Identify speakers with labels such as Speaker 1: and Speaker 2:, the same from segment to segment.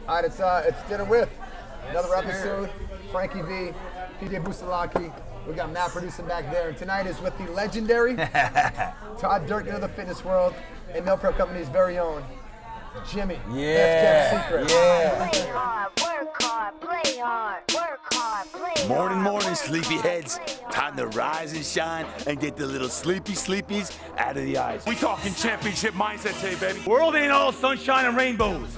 Speaker 1: All right, it's dinner with another episode. Frankie V, PJ Busalacchi. We got Matt producing back there, and tonight is with the legendary Todd Durkin of the fitness world and Meal Prep Company's very own Jimmy.
Speaker 2: Yeah.
Speaker 1: Best kept secret.
Speaker 2: Yeah.
Speaker 3: Play hard, work hard, play hard, work hard, play
Speaker 2: Morning,
Speaker 3: hard.
Speaker 2: morning, sleepyheads. Time to rise and shine and get the little sleepies out of the eyes.
Speaker 4: We talking championship mindset today, baby. World ain't all sunshine and rainbows.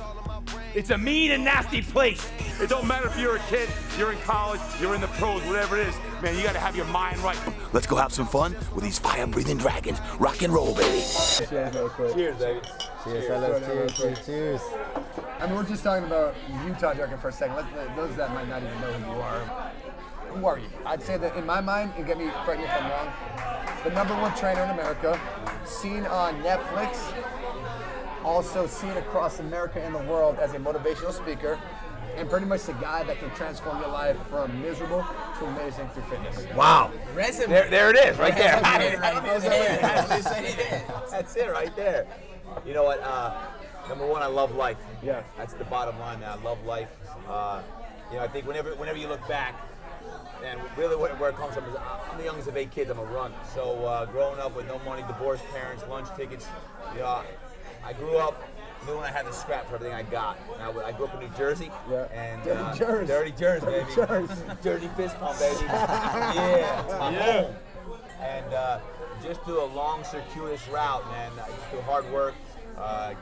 Speaker 4: It's a mean and nasty place. It don't matter if you're a kid, you're in college, you're in the pros, whatever it is. Man, you gotta have your mind right.
Speaker 2: Let's go have some fun with these fire-breathing dragons. Rock and roll, baby.
Speaker 1: Cheers, real quick.
Speaker 2: Cheers, baby.
Speaker 5: Cheers, fellas. Cheers.
Speaker 1: I mean, we're just talking about you, Todd Durkin, for a second. Those that might not even know who you are. Who are you? I'd say that in my mind, and correct me if I'm wrong, the #1 trainer in America, seen on Netflix, also seen across America and the world as a motivational speaker, and pretty much the guy that can transform your life from miserable to amazing through fitness.
Speaker 2: Wow.
Speaker 5: Resume.
Speaker 2: There it is, right there.
Speaker 5: That's it right there. You know what? Number one, I love life.
Speaker 1: Yeah.
Speaker 5: That's the bottom line. Man. I love life. You know, I think whenever you look back, and really where it comes from is I'm the youngest of 8 kids. I'm a runt. So growing up with no money, divorced parents, lunch tickets, you know, I grew up knowing I had to scrap for everything I got. I grew up in New Jersey.
Speaker 1: Yeah.
Speaker 5: And
Speaker 1: Dirty Jersey.
Speaker 5: baby. Dirty fist pump, baby. Yeah. Home. And just through a long, circuitous route, man. Just through hard work.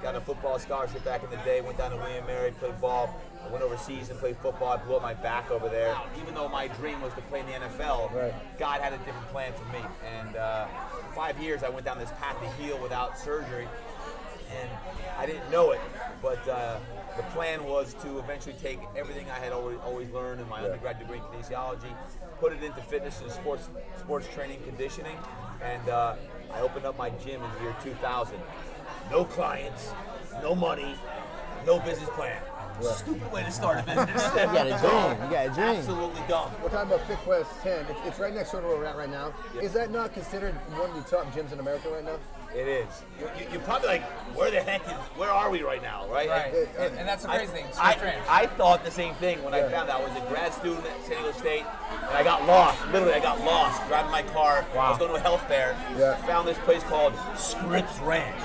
Speaker 5: Got a football scholarship back in the day. Went down to William Mary, played ball. I went overseas and played football. I blew up my back over there. Even though my dream was to play in the NFL,
Speaker 1: Right.
Speaker 5: God had a different plan for me. And for 5 years, I went down this path to heal without surgery. And I didn't know it, but the plan was to eventually take everything I had always learned in my undergrad degree in kinesiology, put it into fitness and sports training, conditioning, and I opened up my gym in the year 2000. No clients, no money, no business plan. Stupid way to start a business.
Speaker 6: You got a dream. You got a dream.
Speaker 5: Absolutely dumb.
Speaker 1: We're talking about Fit Quest 10. It's right next door to where we're at right now.
Speaker 5: Yeah.
Speaker 1: Is that not considered one of the top gyms in America right now?
Speaker 5: It is. You're probably like, where are we right now, right?
Speaker 6: Right. And that's the crazy thing.
Speaker 5: I thought the same thing when I found out. I was a grad student at San Diego State, and I got lost. Literally, I got lost driving my car. I was going to a health fair.
Speaker 1: Yeah.
Speaker 5: Found this place called Scripps Ranch.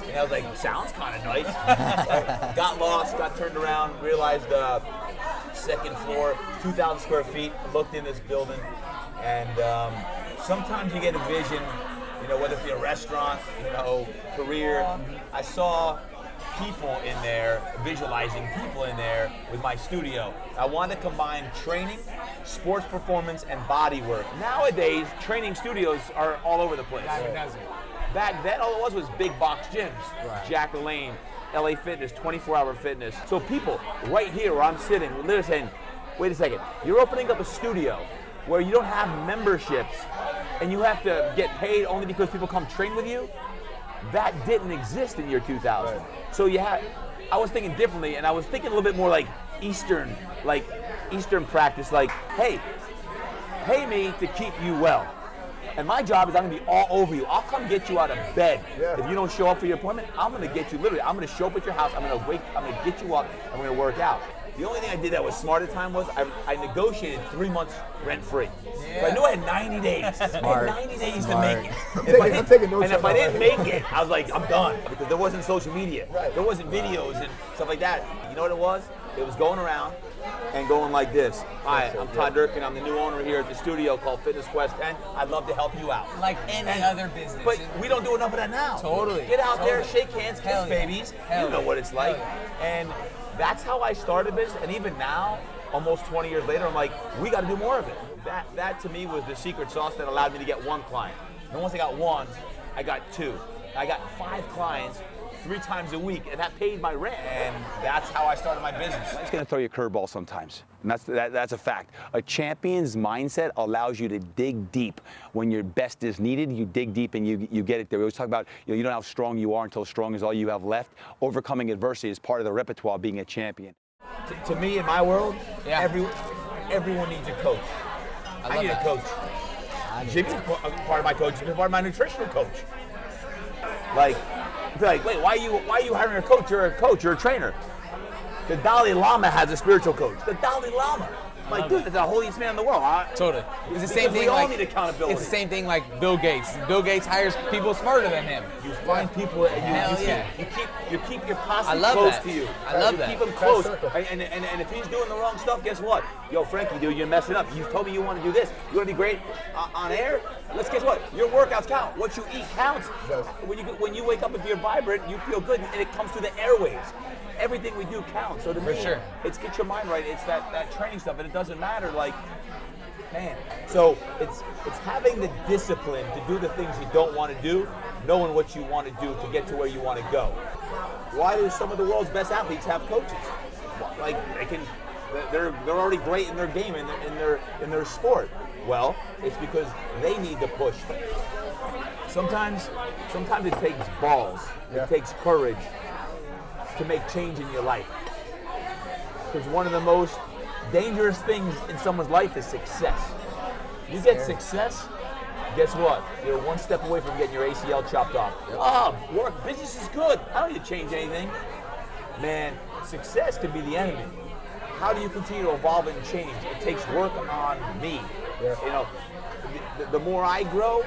Speaker 5: And I was like, sounds kind of nice. Got lost, got turned around, realized second floor, 2,000 square feet, looked in this building, and sometimes you get a vision, you know, whether it be a restaurant, you know, career. I saw people in there, visualizing people in there with my studio. I wanted to combine training, sports performance, and body work. Nowadays, training studios are all over the place. Back then, all it was big box gyms.
Speaker 6: Right.
Speaker 5: Jack LaLanne, LA Fitness, 24-hour fitness. So people, right here where I'm sitting, they're saying, wait a second, you're opening up a studio where you don't have memberships and you have to get paid only because people come train with you? That didn't exist in year 2000.
Speaker 1: Right.
Speaker 5: So I was thinking differently, and I was thinking a little bit more like Eastern practice, like, hey, pay me to keep you well. And my job is I'm gonna be all over you. I'll come get you out of bed.
Speaker 1: Yeah.
Speaker 5: If you don't show up for your appointment, I'm gonna get you, literally, I'm gonna show up at your house, I'm gonna get you up, and we're gonna work out. The only thing I did that was smart at the time was I negotiated 3 months rent-free. So I knew I had 90 days. I had 90 days to make it.
Speaker 1: I'm taking notes
Speaker 5: And if
Speaker 1: on
Speaker 5: I
Speaker 1: that.
Speaker 5: didn't make it, I was like, I'm done. Because there wasn't social media.
Speaker 1: Right.
Speaker 5: There wasn't videos and stuff like that. You know what it was? It was going around and going like this. Hi, I'm Todd Durkin. I'm the new owner here at the studio called Fitness Quest 10. I'd love to help you out.
Speaker 6: Like any other business.
Speaker 5: But we don't do enough of that now.
Speaker 6: Totally.
Speaker 5: Get out there,
Speaker 6: Totally.
Speaker 5: shake hands, kiss
Speaker 6: Hell yeah.
Speaker 5: babies.
Speaker 6: Hell
Speaker 5: You know
Speaker 6: yeah.
Speaker 5: what it's like.
Speaker 6: Hell
Speaker 5: And that's how I started this. And even now, almost 20 years later, I'm like, we got to do more of it. That to me was the secret sauce that allowed me to get 1 client. And once I got 1, I got 2. I got 5 clients 3 times a week, and that paid my rent. And that's how I started my business.
Speaker 2: It's going to throw you a curveball sometimes, and that's a fact. A champion's mindset allows you to dig deep. When your best is needed, you dig deep and you get it there. We always talk about, you don't know how strong you are until strong is all you have left. Overcoming adversity is part of the repertoire of being a champion.
Speaker 5: To me, in my world,
Speaker 6: Yeah.
Speaker 5: everyone needs a coach. I need a coach. Jimmy's part of my coach. He's part of my nutritional coach. Like, wait, why are you hiring a coach? You're a coach. You're a trainer. The Dalai Lama has a spiritual coach. The Dalai Lama. Like, dude, that's the holiest man in the world.
Speaker 6: Totally. It's the same
Speaker 5: Because
Speaker 6: thing.
Speaker 5: we all
Speaker 6: like,
Speaker 5: need accountability.
Speaker 6: It's the same thing like Bill Gates. Bill Gates hires people smarter than him.
Speaker 5: You find people and
Speaker 6: Hell yeah.
Speaker 5: you keep your posse
Speaker 6: I love
Speaker 5: close
Speaker 6: that.
Speaker 5: to you.
Speaker 6: I love
Speaker 5: you
Speaker 6: that.
Speaker 5: keep them close. And if he's doing the wrong stuff, guess what? Yo, Frankie, dude, you're messing up. You told me you want to do this. You want to be great on air? Let's guess what? Your workouts count. What you eat counts.
Speaker 1: Yes.
Speaker 5: When you wake up and you're vibrant, you feel good, and it comes through the airwaves. Everything we do counts. So to me,
Speaker 6: sure.
Speaker 5: it's get your mind right. It's that training stuff, and it doesn't matter. Like, man. So it's having the discipline to do the things you don't want to do, knowing what you want to do to get to where you want to go. Why do some of the world's best athletes have coaches? Like they're already great in their game in their sport. Well, it's because they need to push. Sometimes it takes balls.
Speaker 1: Yeah.
Speaker 5: It takes courage to make change in your life. Because one of the most dangerous things in someone's life is success. You get success, guess what? You're one step away from getting your ACL chopped off. Work, business is good. I don't need to change anything. Man, success can be the enemy. How do you continue to evolve and change? It takes work on me.
Speaker 1: Yeah.
Speaker 5: You know, the more I grow,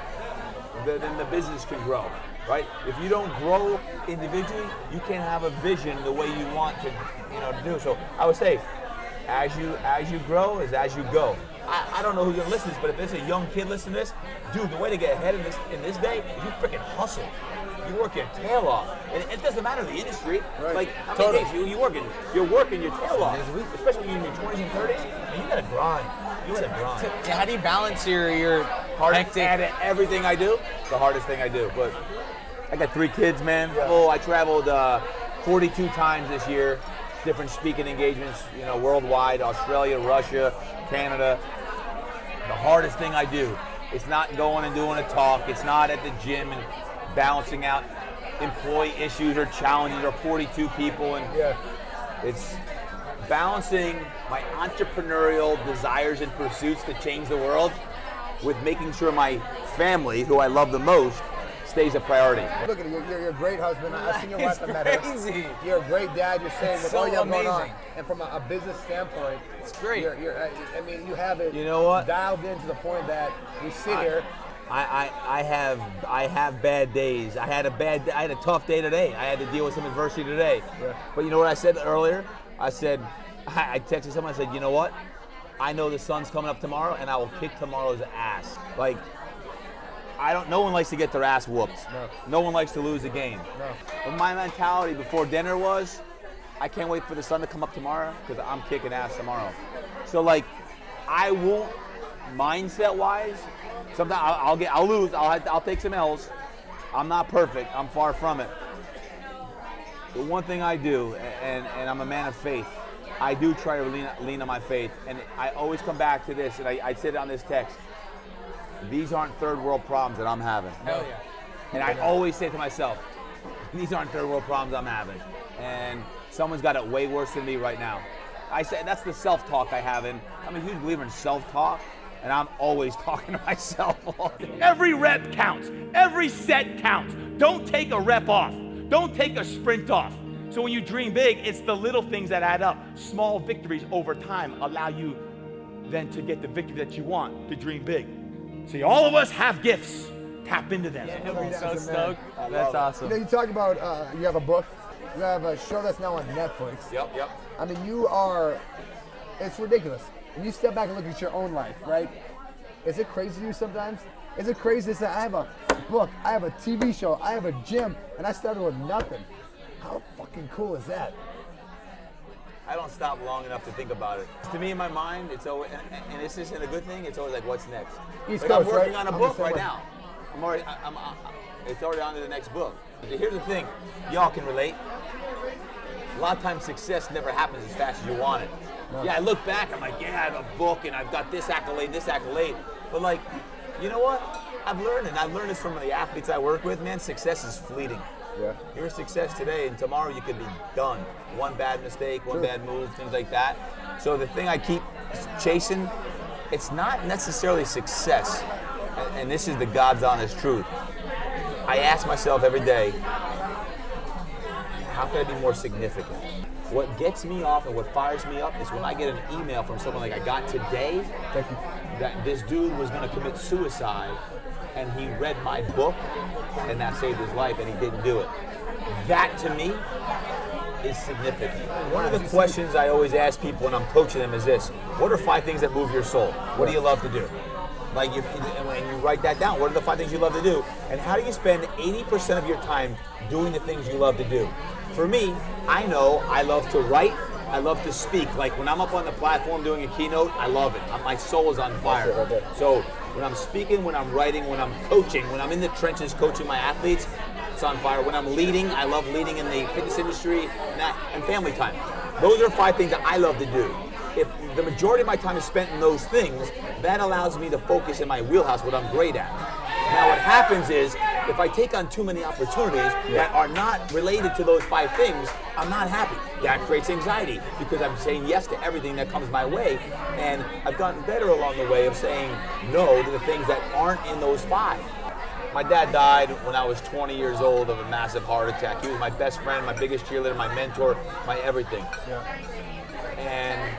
Speaker 5: then the business can grow. Right? If you don't grow individually, you can't have a vision the way you want to, do. So I would say, as you grow is as you go. I don't know who's gonna listen to this, but if there's a young kid listening to this, dude, the way to get ahead in this day is you freaking hustle. You work your tail off, and it doesn't matter the industry.
Speaker 1: Right.
Speaker 5: Like how many days you're working your tail off, especially when you're in your 20s and 30s. And you gotta grind. You gotta grind.
Speaker 6: So how do you balance your hectic?
Speaker 5: At everything I do, the hardest thing I do. But I got 3 kids, man.
Speaker 1: Yeah.
Speaker 5: Oh, I traveled 42 times this year, different speaking engagements, worldwide, Australia, Russia, Canada. The hardest thing I do, it's not going and doing a talk. It's not at the gym and balancing out employee issues or challenges or 42 people. And it's balancing my entrepreneurial desires and pursuits to change the world with making sure my family, who I love the most, stays a priority.
Speaker 1: Look at you. You're a great husband. I've seen your wife. I met her.
Speaker 6: Crazy.
Speaker 1: You're a great dad. You're saying with
Speaker 6: so
Speaker 1: all you have going on,
Speaker 6: amazing.
Speaker 1: and from a business standpoint,
Speaker 6: It's great.
Speaker 1: You have it.
Speaker 5: You know what?
Speaker 1: Dialed in to the point that we sit here.
Speaker 5: I have bad days. I had a tough day today. I had to deal with some adversity today.
Speaker 1: Yeah.
Speaker 5: But you know what I said earlier? I texted someone. I said, you know what? I know the sun's coming up tomorrow, and I will kick tomorrow's ass. Like, no one likes to get their ass whooped. No one likes to lose a game.
Speaker 1: No.
Speaker 5: But my mentality before dinner was, I can't wait for the sun to come up tomorrow because I'm kicking ass tomorrow. So like, I won't, mindset-wise, sometimes I'll lose. I'll take some L's. I'm not perfect. I'm far from it. The one thing I do, and I'm a man of faith, I do try to lean on my faith, and I always come back to this, and I said it on this text. These aren't third world problems that I'm having.
Speaker 6: Hell yeah.
Speaker 5: And I always say to myself, these aren't third world problems I'm having. And someone's got it way worse than me right now. I say that's the self-talk I have, and I'm a huge believer in self-talk, and I'm always talking to myself all day.
Speaker 4: Every rep counts. Every set counts. Don't take a rep off. Don't take a sprint off. So when you dream big, it's the little things that add up. Small victories over time allow you then to get the victory that you want, to dream big. See, all of us have gifts. Tap into them.
Speaker 6: I'm so
Speaker 1: man.
Speaker 6: stoked. That's
Speaker 1: You
Speaker 6: awesome.
Speaker 1: know, you talk about you have a book. You have a show that's now on Netflix.
Speaker 5: Yep.
Speaker 1: I mean, it's ridiculous. And you step back and look at your own life, right? Is it crazy to you sometimes? Is it crazy to say, I have a book, I have a TV show, I have a gym, and I started with nothing? How fucking cool is that?
Speaker 5: I don't stop long enough to think about it. To me, in my mind, it's always, and this isn't a good thing, it's always like, what's next?
Speaker 1: East
Speaker 5: Like, I'm
Speaker 1: Coast,
Speaker 5: working
Speaker 1: right?
Speaker 5: on a
Speaker 1: I'm
Speaker 5: book
Speaker 1: the same
Speaker 5: right
Speaker 1: way.
Speaker 5: now. It's already on to the next book. Here's the thing, y'all can relate. A lot of times success never happens as fast as you want it.
Speaker 1: No.
Speaker 5: Yeah, I look back, I'm like, yeah, I have a book and I've got this accolade. But like, you know what? I've learned this from the athletes I work with, man, success is fleeting.
Speaker 1: Yeah.
Speaker 5: You're a success today, and tomorrow you could be done. One bad mistake, one bad move, things like that. So the thing I keep chasing, it's not necessarily success, and this is the God's honest truth. I ask myself every day, how can I be more significant? What gets me off and what fires me up is when I get an email from someone like I got today that this dude was going to commit suicide and he read my book and that saved his life and he didn't do it. That to me is significant. One of the questions I always ask people when I'm coaching them is this: what are 5 things that move your soul? What do you love to do? Like, when you write that down, what are the 5 things you love to do? And how do you spend 80% of your time doing the things you love to do? For me, I know I love to write, I love to speak. Like when I'm up on the platform doing a keynote, I love it. My soul is on fire. So when I'm speaking, when I'm writing, when I'm coaching, when I'm in the trenches coaching my athletes, it's on fire. When I'm leading, I love leading in the fitness industry and family time. Those are 5 things that I love to do. If the majority of my time is spent in those things, that allows me to focus in my wheelhouse, what I'm great at. Now what happens is, if I take on too many opportunities that are not related to those 5 things, I'm not happy. That creates anxiety because I'm saying yes to everything that comes my way. And I've gotten better along the way of saying no to the things that aren't in those 5. My dad died when I was 20 years old of a massive heart attack. He was my best friend, my biggest cheerleader, my mentor, my everything. And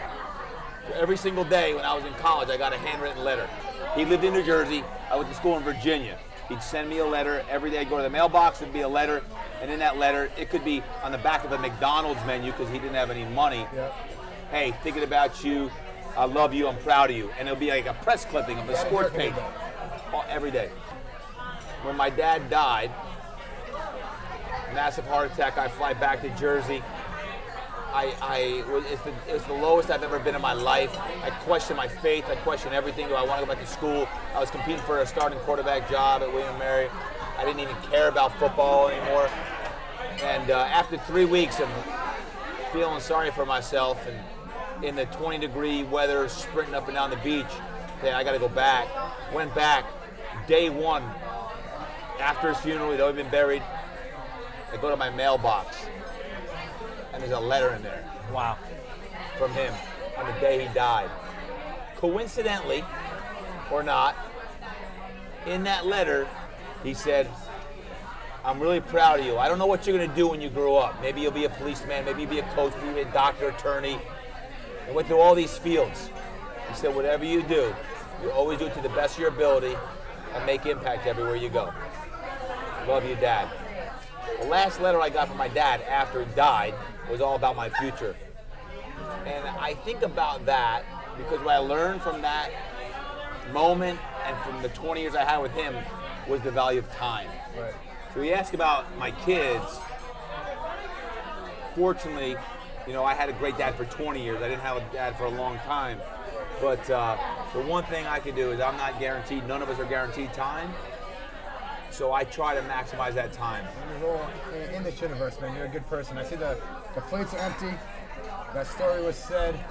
Speaker 5: every single day when I was in college, I got a handwritten letter. He lived in New Jersey. I went to school in Virginia. He'd send me a letter every day. I'd go to the mailbox, there'd be a letter, and in that letter, it could be on the back of a McDonald's menu because he didn't have any money. Hey, thinking about you, I love you, I'm proud of you. And it'll be like a press clipping of a sports page every day. When my dad died, massive heart attack, I fly back to Jersey. It's the lowest I've ever been in my life. I question my faith. I question everything. Do I want to go back to school? I was competing for a starting quarterback job at William & Mary. I didn't even care about football anymore. And after 3 weeks of feeling sorry for myself and in the 20-degree weather, sprinting up and down the beach, okay, I got to go back. Went back. Day 1, after his funeral, he'd already been buried. I go to my mailbox. And there's a letter in there.
Speaker 6: Wow.
Speaker 5: From him on the day he died. Coincidentally, or not, in that letter, he said, I'm really proud of you. I don't know what you're going to do when you grow up. Maybe you'll be a policeman, maybe you'll be a coach, maybe you'll be a doctor, attorney. I went through all these fields. He said, whatever you do, you always do it to the best of your ability and make impact everywhere you go. Love you, Dad. The last letter I got from my dad after he died was all about my future. And I think about that because what I learned from that moment and from the 20 years I had with him was the value of time.
Speaker 1: Right.
Speaker 5: So you ask about my kids. Fortunately, you know, I had a great dad for 20 years. I didn't have a dad for a long time. But the one thing I can do is I'm not guaranteed, none of us are guaranteed time. So I try to maximize that time.
Speaker 1: In this universe, man, you're a good person. I see the plates are empty. That story was said.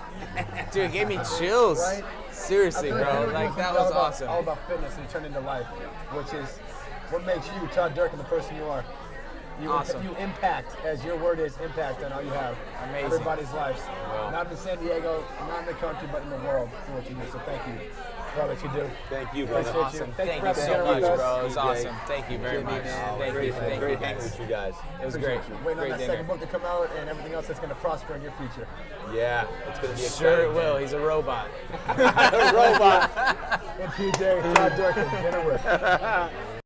Speaker 6: Dude, it gave me chills.
Speaker 1: Right?
Speaker 6: Seriously, bro. Like, that was awesome.
Speaker 1: All about fitness and turned into life, which is what makes you, Todd Durkin, the person you are.
Speaker 6: Awesome.
Speaker 1: You impact, as your word is, impact on all you have.
Speaker 6: Amazing.
Speaker 1: Everybody's lives.
Speaker 6: Well.
Speaker 1: Not in San Diego, not in the country, but in the world for what you do. So thank you for all that you do.
Speaker 5: Thank you, brother.
Speaker 6: Awesome. Thank you
Speaker 1: for
Speaker 6: so
Speaker 1: being
Speaker 6: much,
Speaker 1: with us.
Speaker 6: bro. It was awesome. Thank you very much. Thank you.
Speaker 5: Great hanging with you guys.
Speaker 6: It was great.
Speaker 1: Waiting on
Speaker 6: Great
Speaker 1: that
Speaker 6: dinner.
Speaker 1: second book to come out and everything else that's going to prosper in your future.
Speaker 5: Yeah, it's going to be
Speaker 6: Sure
Speaker 5: exciting.
Speaker 6: it will. He's a robot.
Speaker 5: A robot.
Speaker 1: And PJ, Todd Durkin, dinner with.